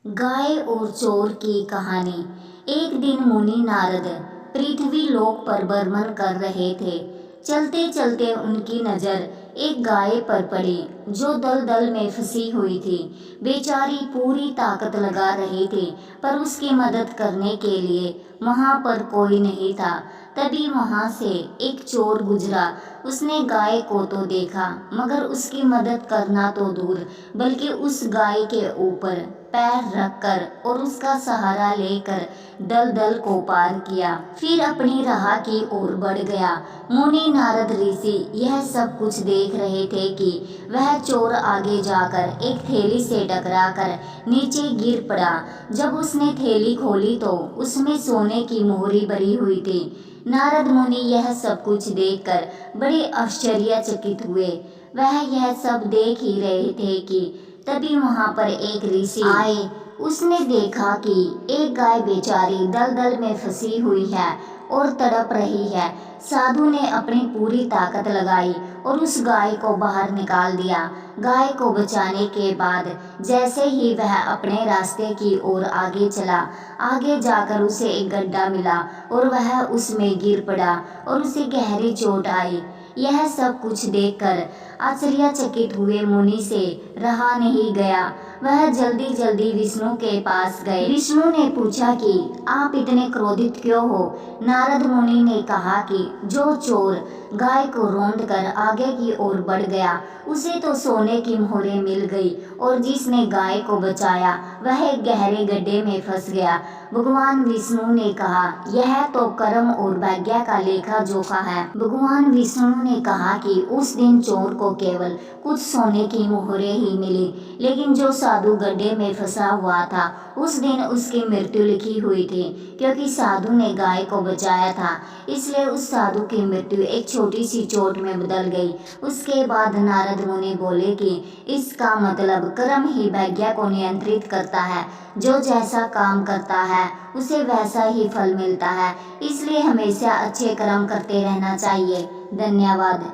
गाय और चोर की कहानी। एक दिन मुनि नारद पृथ्वी लोक पर भ्रमण कर रहे थे। चलते चलते उनकी नजर एक गाय पर पड़ी जो दलदल में फंसी हुई थी। बेचारी पूरी ताकत लगा रही थी पर उसकी मदद करने के लिए वहां पर कोई नहीं था। तभी वहां से एक चोर गुजरा। उसने गाय को तो देखा मगर उसकी मदद करना तो दूर बल्कि उस गाय के ऊपर पैर रखकर और उसका सहारा लेकर दलदल को पार किया। फिर अपनी राह की ओर बढ़ गया। मुनि नारद ऋषि यह सब कुछ देख रहे थे कि वह चोर आगे जाकर एक थैली से टकराकर नीचे गिर पड़ा। जब उसने थैली खोली तो उसमें सोने की मोहरी भरी हुई थी। नारद मुनि यह सब कुछ देखकर बड़े आश्चर्यचकित हुए। वह यह सब देख ही रहे थे कि तभी वहां पर एक ऋषि आए। उसने देखा कि एक गाय बेचारी दलदल में फंसी हुई है और तड़प रही है। साधु ने अपनी पूरी ताकत लगाई और उस गाय को बाहर निकाल दिया। गाय को बचाने के बाद जैसे ही वह अपने रास्ते की ओर आगे चला, आगे जाकर उसे एक गड्ढा मिला और वह उसमें गिर पड़ा और उसे गहरी चोट आई। यह सब कुछ देखकर आश्चर्यचकित हुए मुनि से रहा नहीं गया। वह जल्दी जल्दी विष्णु के पास गए। विष्णु ने पूछा कि आप इतने क्रोधित क्यों हो। नारद मुनि ने कहा कि जो चोर गाय को रौंद कर आगे की ओर बढ़ गया उसे तो सोने की मोहरें मिल गई और जिसने गाय को बचाया वह एक गहरे गड्ढे में फंस गया। भगवान विष्णु ने कहा यह तो कर्म और भाग्य का लेखा जोखा है। भगवान विष्णु ने कहा कि उस दिन चोर को केवल कुछ सोने की मोहरें ही मिली, लेकिन जो साधु गड्ढे में फंसा हुआ था उस दिन उसकी मृत्यु लिखी हुई थी। क्योंकि साधु ने गाय को बचाया था इसलिए उस साधु की मृत्यु एक छोटी सी चोट में बदल गई। उसके बाद नारद मुनि बोले कि इसका मतलब कर्म ही भाग्य को नियंत्रित करता है। जो जैसा काम करता है उसे वैसा ही फल मिलता है, इसलिए हमेशा अच्छे कर्म करते रहना चाहिए। धन्यवाद।